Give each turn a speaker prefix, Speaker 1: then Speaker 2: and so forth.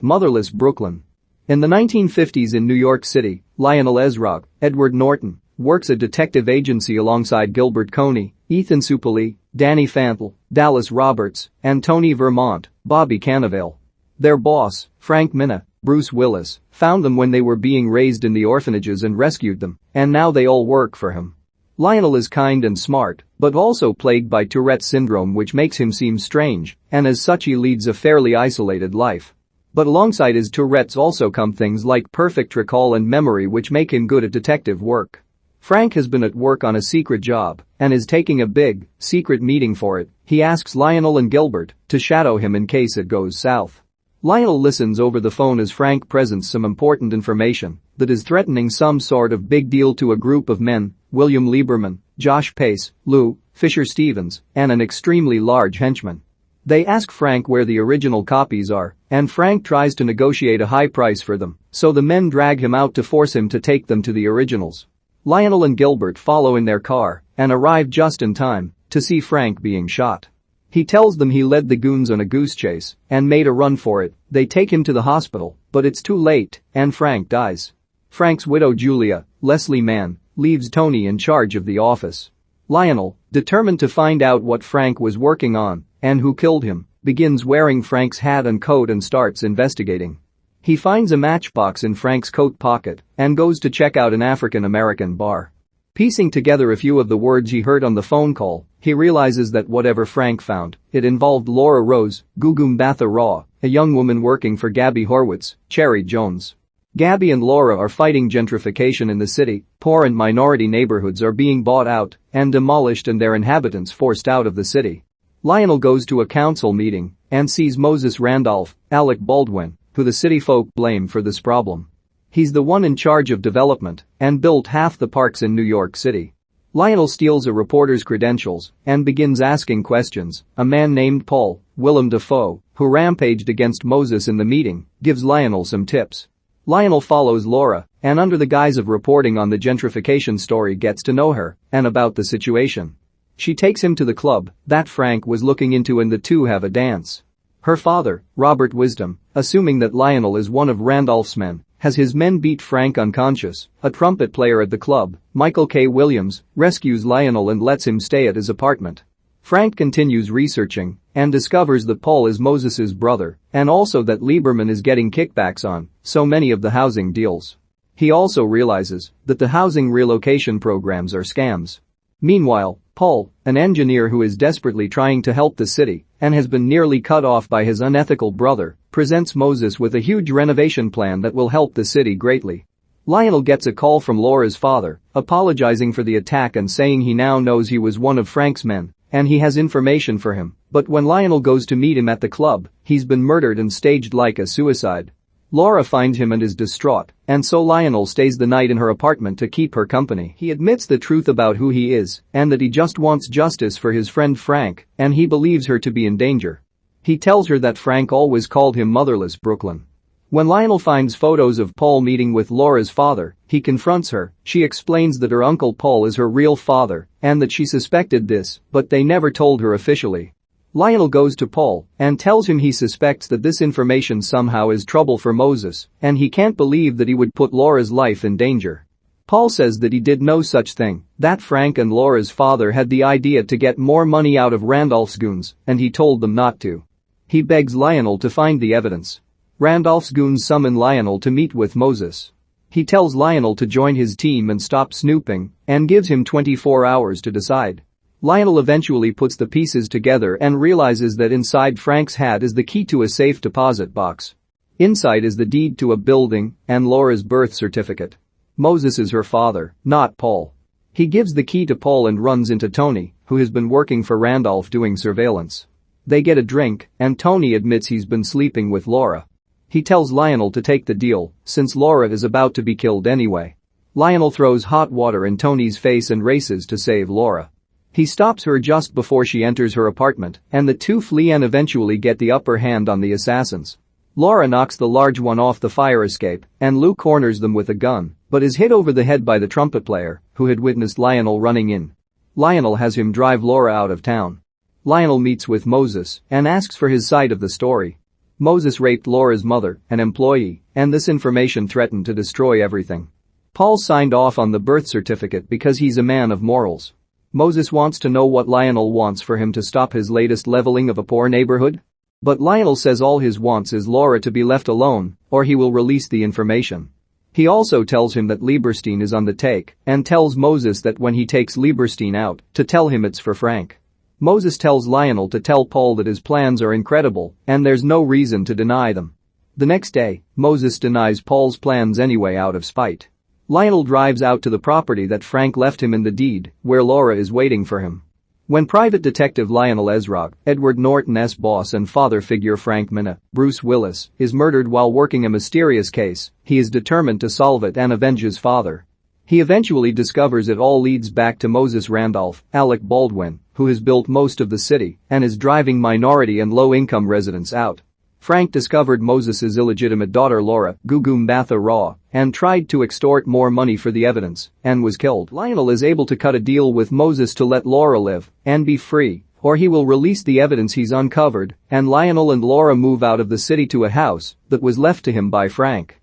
Speaker 1: Motherless Brooklyn. In the 1950s in New York City, Lionel Ezra, Edward Norton, works a detective agency alongside Gilbert Coney, Ethan Suplee, Danny Fantle, Dallas Roberts, and Tony Vermont, Bobby Cannavale. Their boss, Frank Minna, Bruce Willis, found them when they were being raised in the orphanages and rescued them, and now they all work for him. Lionel is kind and smart, but also plagued by Tourette's syndrome, which makes him seem strange, and as such he leads a fairly isolated life. But alongside his Tourette's also come things like perfect recall and memory, which make him good at detective work. Frank has been at work on a secret job and is taking a big, secret meeting for it. He asks Lionel and Gilbert to shadow him in case it goes south. Lionel listens over the phone as Frank presents some important information that is threatening some sort of big deal to a group of men: William Lieberman, Josh Pace, Lou, Fisher Stevens, and an extremely large henchman. They ask Frank where the original copies are, and Frank tries to negotiate a high price for them, so the men drag him out to force him to take them to the originals. Lionel and Gilbert follow in their car and arrive just in time to see Frank being shot. He tells them he led the goons on a goose chase and made a run for it. They take him to the hospital, but it's too late and Frank dies. Frank's widow Julia, Leslie Mann, leaves Tony in charge of the office. Lionel, determined to find out what Frank was working on and who killed him, begins wearing Frank's hat and coat and starts investigating. He finds a matchbox in Frank's coat pocket and goes to check out an African-American bar. Piecing together a few of the words he heard on the phone call, he realizes that whatever Frank found, it involved Laura Rose, Gugu Mbatha-Raw, a young woman working for Gabby Horwitz, Cherry Jones. Gabby and Laura are fighting gentrification in the city. Poor and minority neighborhoods are being bought out and demolished and their inhabitants forced out of the city. Lionel goes to a council meeting and sees Moses Randolph, Alec Baldwin, who the city folk blame for this problem. He's the one in charge of development and built half the parks in New York City. Lionel steals a reporter's credentials and begins asking questions. A man named Paul, Willem Dafoe, who rampaged against Moses in the meeting, gives Lionel some tips. Lionel follows Laura and under the guise of reporting on the gentrification story gets to know her and about the situation. She takes him to the club that Frank was looking into and the two have a dance. Her father, Robert Wisdom, assuming that Lionel is one of Randolph's men, has his men beat Frank unconscious. A trumpet player at the club, Michael K. Williams, rescues Lionel and lets him stay at his apartment. Frank continues researching and discovers that Paul is Moses's brother and also that Lieberman is getting kickbacks on so many of the housing deals. He also realizes that the housing relocation programs are scams. Meanwhile, Paul, an engineer who is desperately trying to help the city and has been nearly cut off by his unethical brother, presents Moses with a huge renovation plan that will help the city greatly. Lionel gets a call from Laura's father, apologizing for the attack and saying he now knows he was one of Frank's men and he has information for him, but when Lionel goes to meet him at the club, he's been murdered and staged like a suicide. Laura finds him and is distraught, and so Lionel stays the night in her apartment to keep her company. He admits the truth about who he is and that he just wants justice for his friend Frank, and he believes her to be in danger. He tells her that Frank always called him Motherless Brooklyn. When Lionel finds photos of Paul meeting with Laura's father, he confronts her. She explains that her uncle Paul is her real father and that she suspected this, but they never told her officially. Lionel goes to Paul and tells him he suspects that this information somehow is trouble for Moses and he can't believe that he would put Laura's life in danger. Paul says that he did no such thing, that Frank and Laura's father had the idea to get more money out of Randolph's goons and he told them not to. He begs Lionel to find the evidence. Randolph's goons summon Lionel to meet with Moses. He tells Lionel to join his team and stop snooping and gives him 24 hours to decide. Lionel eventually puts the pieces together and realizes that inside Frank's hat is the key to a safe deposit box. Inside is the deed to a building and Laura's birth certificate. Moses is her father, not Paul. He gives the key to Paul and runs into Tony, who has been working for Randolph doing surveillance. They get a drink and Tony admits he's been sleeping with Laura. He tells Lionel to take the deal since Laura is about to be killed anyway. Lionel throws hot water in Tony's face and races to save Laura. He stops her just before she enters her apartment and the two flee and eventually get the upper hand on the assassins. Laura knocks the large one off the fire escape and Lou corners them with a gun but is hit over the head by the trumpet player who had witnessed Lionel running in. Lionel has him drive Laura out of town. Lionel meets with Moses and asks for his side of the story. Moses raped Laura's mother, an employee, and this information threatened to destroy everything. Paul signed off on the birth certificate because he's a man of morals. Moses wants to know what Lionel wants for him to stop his latest leveling of a poor neighborhood. But Lionel says all his wants is Laura to be left alone, or he will release the information. He also tells him that Lieberstein is on the take and tells Moses that when he takes Lieberstein out, to tell him it's for Frank. Moses tells Lionel to tell Paul that his plans are incredible and there's no reason to deny them. The next day, Moses denies Paul's plans anyway out of spite. Lionel drives out to the property that Frank left him in the deed, where Laura is waiting for him. When Private Detective Lionel Ezra, Edward Norton's boss and father figure Frank Minna, Bruce Willis, is murdered while working a mysterious case, he is determined to solve it and avenge his father. He eventually discovers it all leads back to Moses Randolph, Alec Baldwin, who has built most of the city and is driving minority and low-income residents out. Frank discovered Moses's illegitimate daughter Laura, Gugu Mbatha-Raw, and tried to extort more money for the evidence and was killed. Lionel is able to cut a deal with Moses to let Laura live and be free, or he will release the evidence he's uncovered, and Lionel and Laura move out of the city to a house that was left to him by Frank.